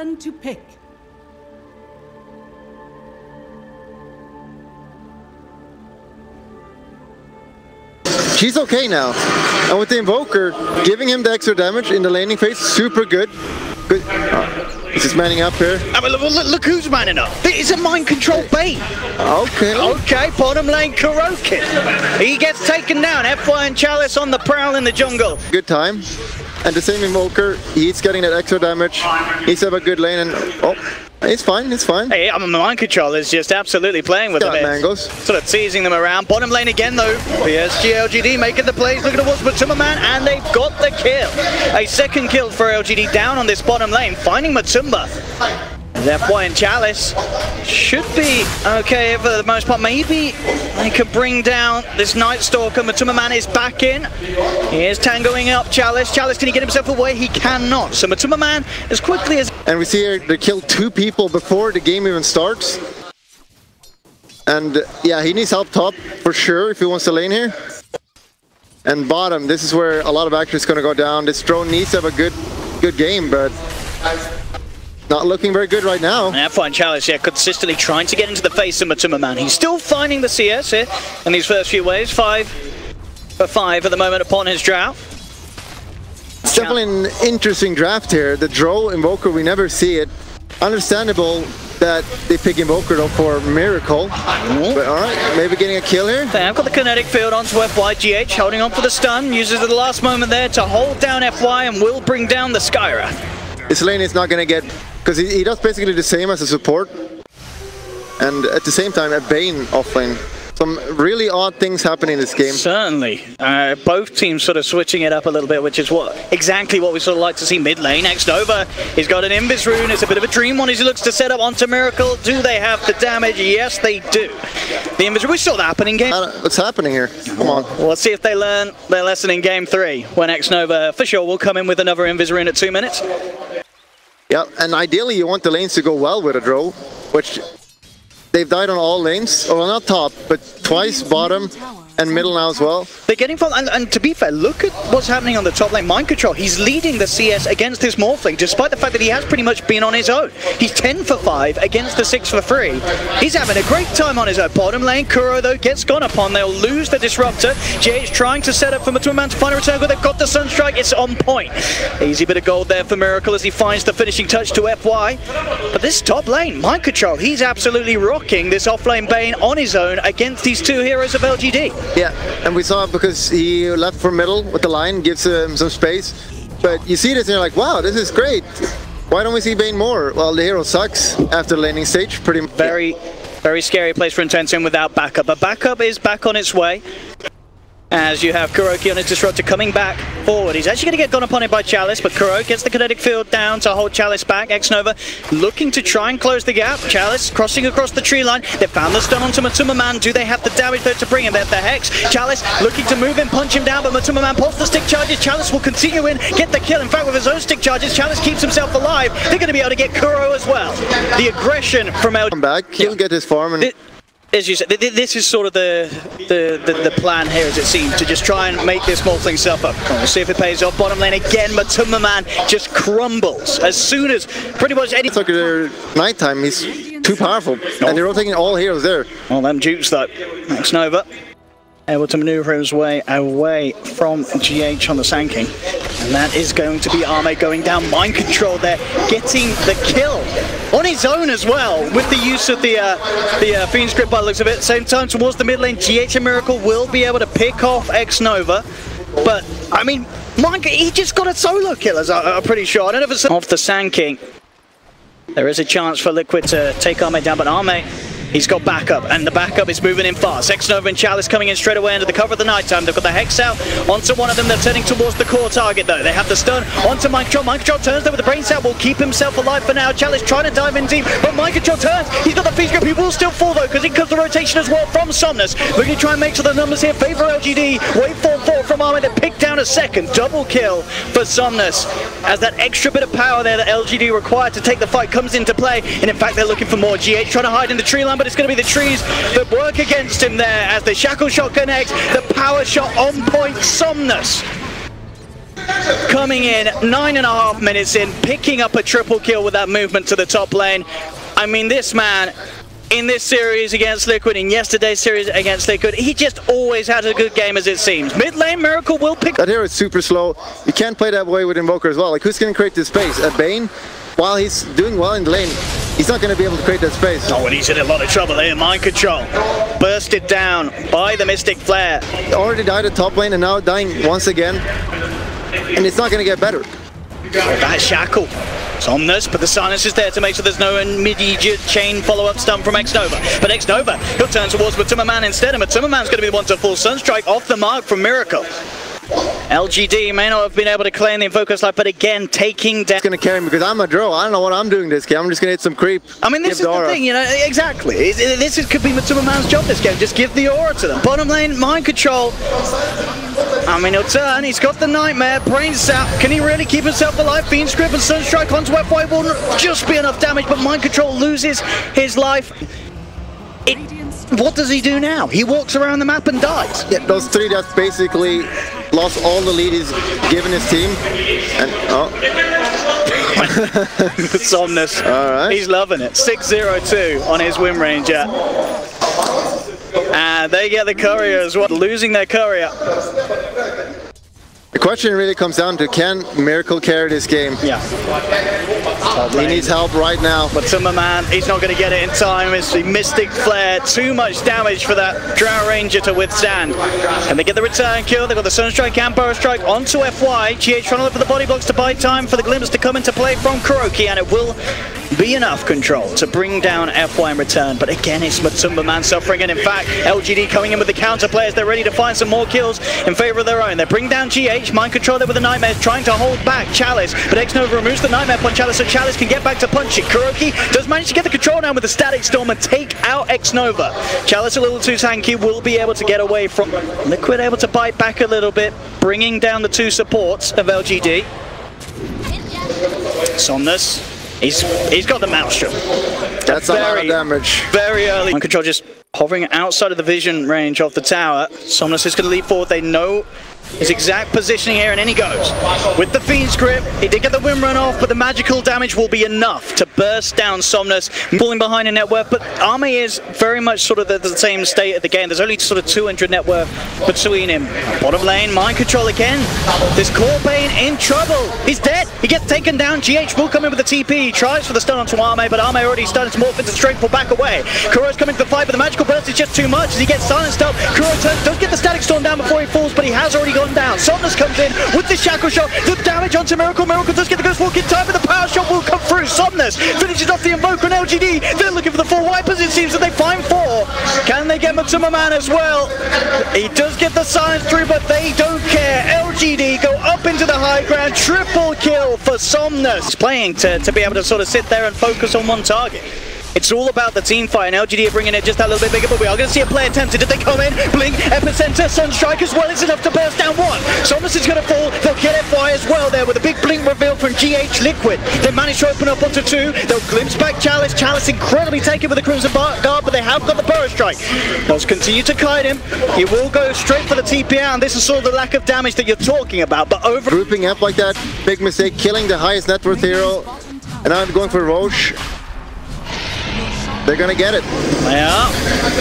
turn to pick. She's okay now. And with the Invoker, giving him the extra damage in the laning phase, super good. Good. He's just manning up here. I mean, look who's manning up. It's a mind control bait. Okay. Okay, bottom lane Kurokin. He gets taken down. FY and Chalice on the prowl in the jungle. Good time. And the same Invoker, he's getting that extra damage. He's have a good lane and it's fine, it's fine. Hey, I mean, mind control is just absolutely playing with them. Mangoes. Sort of teasing them around. Bottom lane again though. PSG.LGD making the plays, looking towards Matuma Man, and they've got the kill. A second kill for LGD down on this bottom lane, finding Matumba. FY and Chalice should be okay for the most part. Maybe they could bring down this Night Stalker. Matuma Man is back in. He is tangoing up Chalice. Chalice, can he get himself away? He cannot. So Matuma Man, as quickly as... And we see here they kill 2 people before the game even starts. And yeah, he needs help top for sure if he wants to lane here. And bottom, this is where a lot of action is going to go down. This drone needs to have a good game, but... not looking very good right now. And FY and Chalice, yeah, consistently trying to get into the face of Matuma Man. He's still finding the CS here in these first few waves. 5 for 5 at the moment upon his drought. It's definitely an interesting draft here. The Drow Invoker, we never see it. Understandable that they pick Invoker though for Miracle. But alright, maybe getting a kill here. They have got the kinetic field onto FY. GH holding on for the stun, uses the last moment there to hold down FY and will bring down the Skyra. This lane is not going to get... because he does basically the same as a support. And at the same time, a Bane offlane. Some really odd things happen in this game. Certainly. Both teams sort of switching it up a little bit, which is exactly what we sort of like to see mid lane. X-Nova, he's got an Invis rune. It's a bit of a dream one as he looks to set up onto Miracle. Do they have the damage? Yes, they do. The Invis rune, we saw that happen in game. What's happening here? Come on. Well, let's see if they learn their lesson in game 3, when X-Nova for sure will come in with another Invis rune at 2 minutes. Yeah, and ideally you want the lanes to go well with a Drow, which they've died on all lanes, or well, not top, but twice bottom and middle now as well. They're getting fun, and to be fair, look at what's happening on the top lane. Mind control, he's leading the CS against this Morphling, despite the fact that he has pretty much been on his own. He's 10 for 5 against the 6 for 3. He's having a great time on his own. Bottom lane, Kuro though gets gone upon. They'll lose the Disruptor. JH trying to set up for Matuma Man to find a return, but they've got the Sunstrike. It's on point. Easy bit of gold there for Miracle as he finds the finishing touch to FY. But this top lane, Mind control, he's absolutely rocking this offlane Bane on his own against these 2 heroes of LGD. Yeah, and we saw it because he left for middle with the line, gives him some space. But you see this and you're like, wow, this is great. Why don't we see Bane more? Well, the hero sucks after the laning stage, pretty much. Very scary place for Intensium without backup. But backup is back on its way. As you have Kuroki on his Disruptor coming back forward. He's actually going to get gone upon it by Chalice, but Kuro gets the kinetic field down to hold Chalice back. X-Nova looking to try and close the gap. Chalice crossing across the tree line. They found the stun onto Matuma Man. Do they have the damage though to bring him? They have the Hex. Chalice looking to move in, punch him down, but Matuma Man pulls the stick charges. Chalice will continue in, get the kill. In fact, with his own stick charges, Chalice keeps himself alive. They're going to be able to get Kuro as well. The aggression from Come back, he'll get his farm and... As you said, this is sort of the plan here, as it seems, to just try and make this Morphling suffer. We'll see if it pays off. Bottom lane again, Matuma Man just crumbles as soon as pretty much any... It's like their nighttime, he's too powerful. And they're all taking all heroes there. Well, them Dukes though. X-Nova able to maneuver his way away from GH on the Sand King. And that is going to be Arme going down. Mind control there, getting the kill on his own as well, with the use of the Fiend's Grip by the looks of it. At the same time, towards the mid lane, GH and Miracle will be able to pick off X-Nova. But, I mean, he just got a solo kill, as I'm pretty sure. I don't know if it's off the Sand King. There is a chance for Liquid to take Arme down, but Arme, he's got backup, and the backup is moving in fast. X-Nova and Chalice coming in straight away under the cover of the nighttime. They've got the Hex out onto one of them. They're turning towards the core target, though. They have the stun onto Mind Control. Mind Control turns there with the Brain Cell. Will keep himself alive for now. Chalice trying to dive in deep, but Mind Control turns. He's got the Fiend's Grip. He will still fall, though, because in comes the rotation as well from Somnus. We're going to try and make sure the numbers here favor LGD. Wave 4-4 from Arme. They pick down a second. Double kill for Somnus, as that extra bit of power there that LGD required to take the fight comes into play. And in fact, they're looking for more. GH trying to hide in the tree line, but it's going to be the trees that work against him there as the Shackle Shot connects. The power shot on point. Somnus coming in 9.5 minutes in, picking up a triple kill with that movement to the top lane. I mean, this man, in this series against Liquid, in yesterday's series against Liquid, he just always had a good game, as it seems. Mid lane, Miracle will pick. That hero is super slow. You can't play that way with Invoker as well. Like, who's going to create this space? A Bane? While he's doing well in the lane, he's not going to be able to create that space. Oh, and he's in a lot of trouble there. Mind control. Bursted down by the Mystic Flare. He already died at top lane and now dying once again. And it's not going to get better. That shackle. Somnus, but the silence is there to make sure there's no immediate chain follow-up stun from X-Nova. But X-Nova, he'll turn towards Matumbaman instead, and Matumbaman's going to be the one to full Sunstrike off the mark from Miracle. LGD may not have been able to claim the Invoker's life, but again, taking down. It's going to carry me because I'm a draw. I don't know what I'm doing this game. I'm just going to hit some creep. I mean, this is the thing, you know, exactly. This could be Matumbaman's job this game. Just give the aura to them. Bottom lane, mind control. I mean, he'll turn. He's got the Nightmare. Brain sap. Can he really keep himself alive? Fiend Script and Sunstrike onto FY will just be enough damage, but mind control loses his life. What does he do now? He walks around the map and dies. Yeah, those three deaths basically lost all the lead he's given his team. And Somnus. All right. He's loving it. 6-0-2 on his win ranger. And they get the courier as well, losing their courier. The question really comes down to, can Miracle carry this game? Yeah. He needs help right now. But Matumbaman, he's not going to get it in time. It's the Mystic Flare. Too much damage for that Drow Ranger to withstand. And they get the return kill. They've got the Sunstrike and Burrow Strike onto FY. GH trying to look for the body blocks to buy time for the glimpse to come into play from Kuroki, and it will be enough control to bring down FY in return. But again, it's Matumbaman suffering, and in fact, LGD coming in with the counter players. They're ready to find some more kills in favor of their own. They bring down GH, mind control there with the Nightmare, trying to hold back Chalice, but X-Nova removes the Nightmare upon Chalice, so Chalice can get back to punching. Kuroki does manage to get the control down with the Static Storm and take out X-Nova. Chalice a little too tanky, will be able to get away from Liquid, able to bite back a little bit, bringing down the two supports of LGD. Somnus. He's got the Maelstrom. That's a lot of damage. Very early. Mind control just hovering outside of the vision range of the tower. Somnus is going to leap forward. They know his exact positioning here, and in he goes. With the Fiend's Grip, he did get the Wind Run off, but the magical damage will be enough to burst down Somnus, pulling behind in net worth. But Arme is very much sort of the same state of the game. There's only sort of 200 net worth between him. Bottom lane, mind control again. This Corbane in trouble. He's dead. He gets taken down. GH will come in with the TP. He tries for the stun onto Arme, but Arme already started to morph into strength, pull back away. Kuro's coming to the fight, but the magical burst is just too much as he gets silenced up. Kuro turns, does get the Static Storm down before he falls, but he has already gone down. Somnus comes in with the Shackle Shot, the damage onto Miracle. Miracle does get the Ghost Walk in time, but the Power Shot will come through. Somnus finishes off the Invoker and LGD. They're looking for the 4 wipers, it seems, that they find 4. Can they get Matumbaman as well? He does get the silence through, but they don't care. LGD go up into the high ground. Triple kill for Somnus. He's playing to be able to sort of sit there and focus on one target. It's all about the team fight, and LGD are bringing it just a little bit bigger, but we are going to see a play attempted. Did they come in? Blink, Epicenter, Sunstrike as well. It's enough to burst down 1. Somnus is going to fall. They'll get FY as well there with a big blink reveal from GH Liquid. They managed to open up onto 2. They'll glimpse back Chalice. Chalice incredibly taken with the Crimson Guard, but they have got the Burrow Strike. They'll continue to kite him. He will go straight for the TP out, and this is sort of the lack of damage that you're talking about. But over grouping up like that, big mistake, killing the highest net worth hero, and now I'm going for Roche. They're gonna get it. Yeah.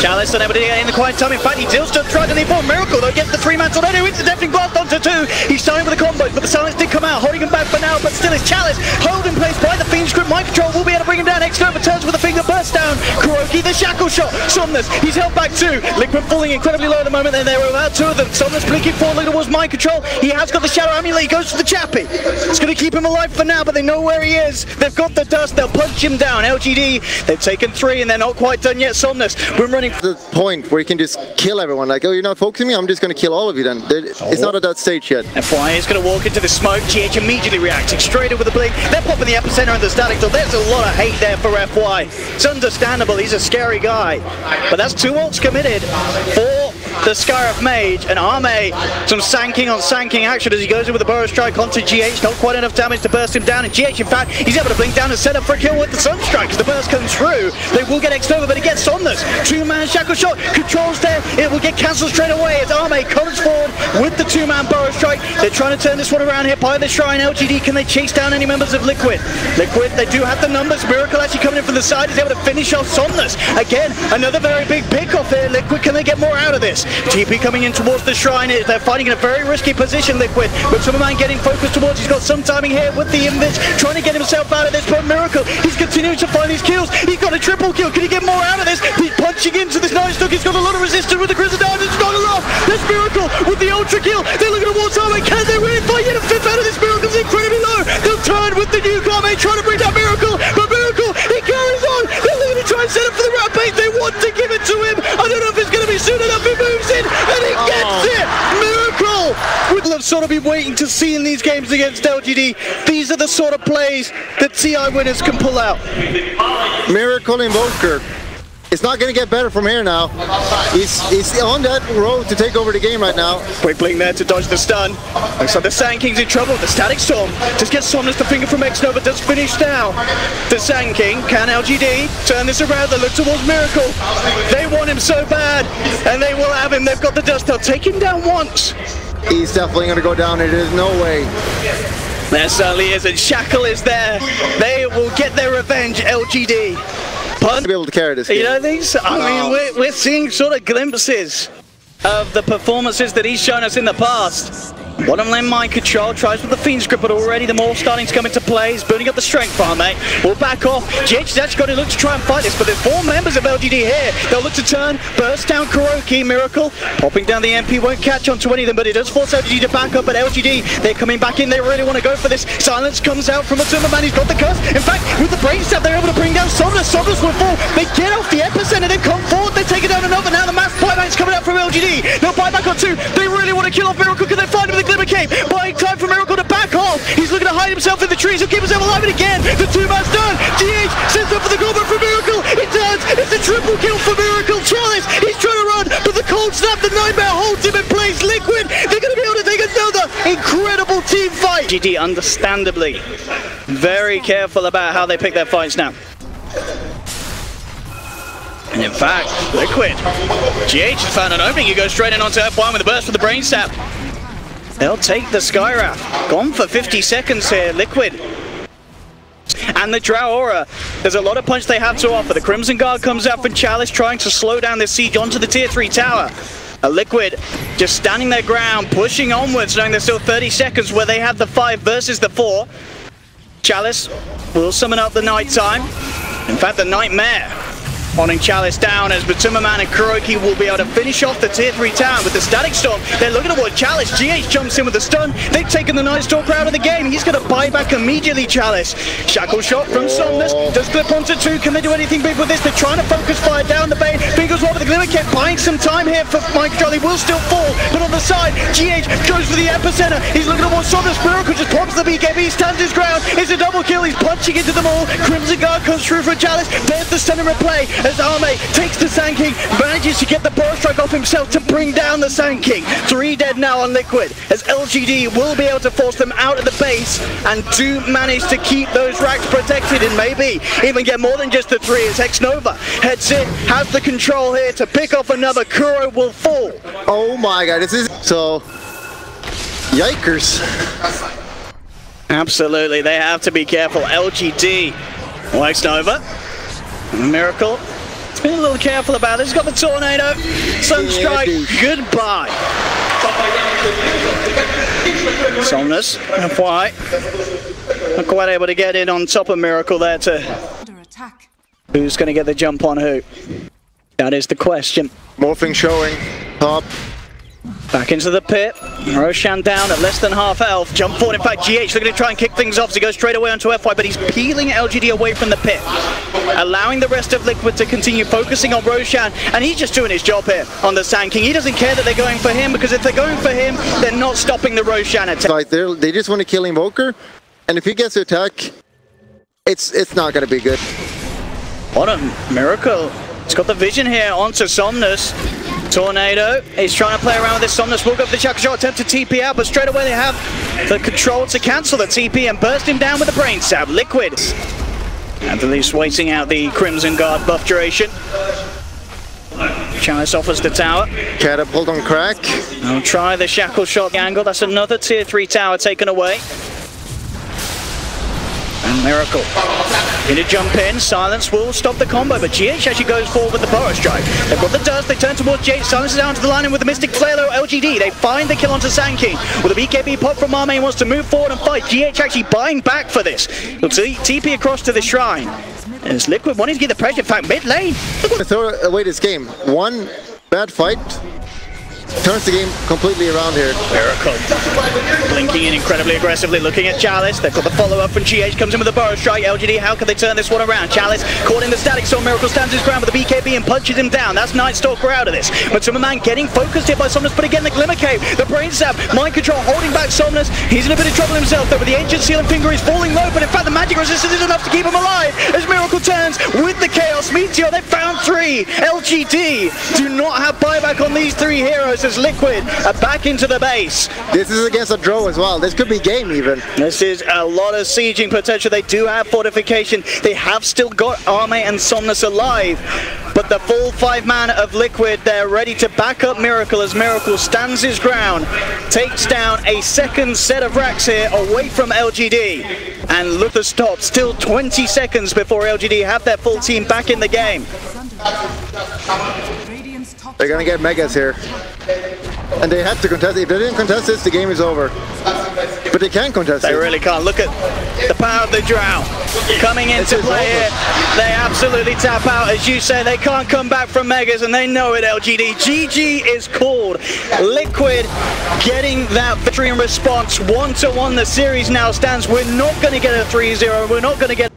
Chalice unable to get in the quiet time. In fact, he deals to try to leap on Miracle, though gets the 3-man tornado into Deafening Blast onto 2. He's starting with the combos, but the silence did come out, holding him back for now, but still it's Chalice held in place by the Fiend's Grip. Mind control will be able to bring him down. X-Nova turns with a finger burst down. Kuroki, the Shackle Shot. Somnus, he's held back 2. Liquid falling incredibly low at the moment, and there were about 2 of them. Somnus blinking forward towards mind control. He has got the Shadow Amulet. He goes for the Chappie. It's going to keep him alive for now, but they know where he is. They've got the dust. They'll punch him down. LGD, they've taken 3, and they're not quite done yet. Somnus, we're running the point where you can just kill everyone. Like, oh, you're not focusing me? I'm just going to kill all of you then. It's not at that stage yet. FY is going to walk into the smoke. GH immediately reacting straight over the blink. They're popping the Epicenter and the Static Storm. There's a lot of hate there for FY. It's understandable. He's a scary guy. But that's 2 ults committed for the Scarab Mage, and Arme, some sanking on sanking action as he goes in with the Burrow Strike onto GH. Not quite enough damage to burst him down, and GH, in fact, he's able to blink down and set up for a kill with the Sunstrike. As the burst comes through, they will get X-Nova, but it gets Somnus. Two-man Shackle Shot, controls there, it will get cancelled straight away as Arme comes forward with the two-man Burrow Strike. They're trying to turn this one around here by the Shrine. LGD, can they chase down any members of Liquid? Liquid, they do have the numbers. Miracle actually coming in from the side, is able to finish off Somnus. Again, another very big pick-off here. Liquid, can they get more out of this? TP coming in towards the Shrine. They're fighting in a very risky position, Liquid, with Superman getting focused towards. He's got some timing here with the Invis, trying to get himself out of this, but Miracle, he's continuing to find these kills. He's got a triple kill. Can he get more out of this? He's punching into this Night Stalk. He's got a lot of resistance with the Crimson Diamond. It's not enough. There's Miracle with the Ultra kill. They're looking towards Arme. Can they really fight? Get a fifth out of this? Miracle's incredibly low. They'll turn with the nuke. Arme trying to bring down Miracle, but Miracle, he carries on. They're looking to try and set up for the Rampage. They want to give it to him. I don't know if it's going to be soon enough. He moves in and he gets it. Miracle! We'll have sort of been waiting to see in these games against LGD. These are the sort of plays that TI winners can pull out. Miracle Invoker. It's not going to get better from here now. He's on that road to take over the game right now. Quick blink there to dodge the stun. Looks like the Sand King's in trouble. The Static Storm just gets Somnus the finger from X-Nova. Does finish now. The Sand King, can LGD turn this around? They look towards Miracle. They want him so bad, and they will have him. They've got the dust. They'll take him down once. He's definitely going to go down. There's no way. There certainly is, and Shackle is there. They will get their revenge, LGD. To be able to carry this game. You know these? I mean, we're seeing sort of glimpses of the performances that he's shown us in the past. Bottom lane mind control, tries with the Fiend's Grip, but already the Maul starting to come into play. He's building up the strength farm, mate. We'll back off. GH has actually got to look to try and fight this, but there's 4 members of LGD here. They'll look to turn, burst down Kuroki. Miracle popping down the MP, won't catch on to any of them, but it does force LGD to back up. But LGD, they're coming back in. They really want to go for this. Silence comes out from a Timberman. He's got the curse. In fact, with the brain stab, they're able to bring down Somnus. Somnus will fall. They get off the epicenter. They come forward. They take it down another. Now the mass buyback's coming out from LGD. They'll buy back on 2. They really want to kill off Miracle. Can they find him with the Glimmer Cape? Buying time for Miracle to back off. He's looking to hide himself in the trees. He'll keep himself alive, and again, the 2-man's done. GH sends up for the goblet for Miracle. It turns. It's a triple kill for Miracle. Chalice, he's trying to run, but the cold snap, the Nightmare holds him in place. Liquid, they're going to be able to take another incredible team fight. GD, understandably, very careful about how they pick their fights now. And in fact, Liquid, GH has found an opening. He goes straight in onto F1 with a burst for the brain stab. They'll take the Skywrath. Gone for 50 seconds here, Liquid. And the Drow Aura, there's a lot of punch they have to offer. The Crimson Guard comes out from Chalice, trying to slow down this siege onto the tier 3 tower. A Liquid just standing their ground, pushing onwards, knowing there's still 30 seconds where they have the 5 versus the 4. Chalice will summon up the Nighttime. In fact, the Nightmare. Honing Chalice down as Batummerman and Kuroki will be able to finish off the tier 3 town with the Static Storm. They're looking towards Chalice. GH jumps in with the stun. They've taken the Night Stalker out of the game. He's going to buy back immediately, Chalice. Shackle shot from Somnus. Does clip onto 2. Can they do anything big with this? They're trying to focus fire down the Bane. Fingers well with the Glimmer Cape, buying some time here for Mike Control. He will still fall, but on the side, GH goes for the epicenter. He's looking towards Somnus. Miracle just pops the BKB, stands his ground. It's a double kill. He's punching into them all. Crimson Guard comes through for Chalice. There's the stun in replay as Arme takes the Sand King, manages to get the Burrow Strike off himself to bring down the Sand King. 3 dead now on Liquid, as LGD will be able to force them out of the base and do manage to keep those racks protected and maybe even get more than just the 3 as X-Nova heads in, has the control here to pick off another. Kuro will fall. Oh my god, this is so... Yikers. Absolutely, they have to be careful. LGD, X-Nova, Miracle. Been a little careful about this. He's got the Tornado. Sunstrike. Yeah, goodbye. Somnus. FY. Not quite able to get in on top of Miracle there to... Who's going to get the jump on who? That is the question. Morphing showing. Top. Back into the pit. Roshan down at less than half health. Jump forward. In fact, GH looking to try and kick things off. So he goes straight away onto FY, but he's peeling LGD away from the pit, allowing the rest of Liquid to continue focusing on Roshan. And he's just doing his job here on the Sand King. He doesn't care that they're going for him, because if they're going for him, they're not stopping the Roshan attack. Like they just want to kill Invoker, and if he gets to attack, it's not going to be good. What a Miracle. He's got the vision here onto Somnus. Tornado is trying to play around with this. Somnus will go for the shackle shot, attempt to TP out, but straight away they have the control to cancel the TP and burst him down with the brain stab. Liquid at least waiting out the Crimson Guard buff duration. Chalice offers the tower. Catapult on crack. I'll try the shackle shot angle. That's another tier 3 tower taken away. And Miracle. Gonna jump in. Silence will stop the combo, but GH actually goes forward with the Burrow Strike. They've got the dust. They turn towards GH. Silence is down to the line and with the Mystic Flailo LGD. They find the kill onto Sanking. With a BKB pop from Arme, wants to move forward and fight. GH actually buying back for this. Looks to TP across to the shrine. And it's Liquid wanting to get the pressure. In fact, mid lane. Throw away this game. One bad fight turns the game completely around here. Miracle blinking in incredibly aggressively, looking at Chalice. They've got the follow-up from GH, comes in with a Burrow Strike. LGD, how can they turn this one around? Chalice caught in the static storm. Miracle stands his ground with the BKB and punches him down. That's Night Stalker out of this. But Timberman getting focused here by Somnus, but again the Glimmer Cave, the Brain Stab, Mind Control holding back Somnus. He's in a bit of trouble himself though, but the Ancient Seal and Finger is falling low, but in fact the magic resistance is enough to keep him alive as Miracle turns with the Chaos Meteor. They found 3. LGD do not have buyback on these 3 heroes as Liquid are back into the base. This is against a draw as well. This could be game even. This is a lot of sieging potential. They do have fortification. They have still got Arme and Somnus alive. But the full 5-man of Liquid, they're ready to back up Miracle as Miracle stands his ground, takes down a second set of racks here away from LGD. And look at the stop, still 20 seconds before LGD have their full team back in the game. They're gonna get Megas here. And they have to contest. If they didn't contest this, the game is over. But they can contest it. They really can't. Look at the power of the Drow coming into play here. They absolutely tap out. As you say, they can't come back from Megas, and they know it, LGD. GG is called. Liquid getting that victory in response. 1-1, the series now stands. We're not going to get a 3-0. We're not going to get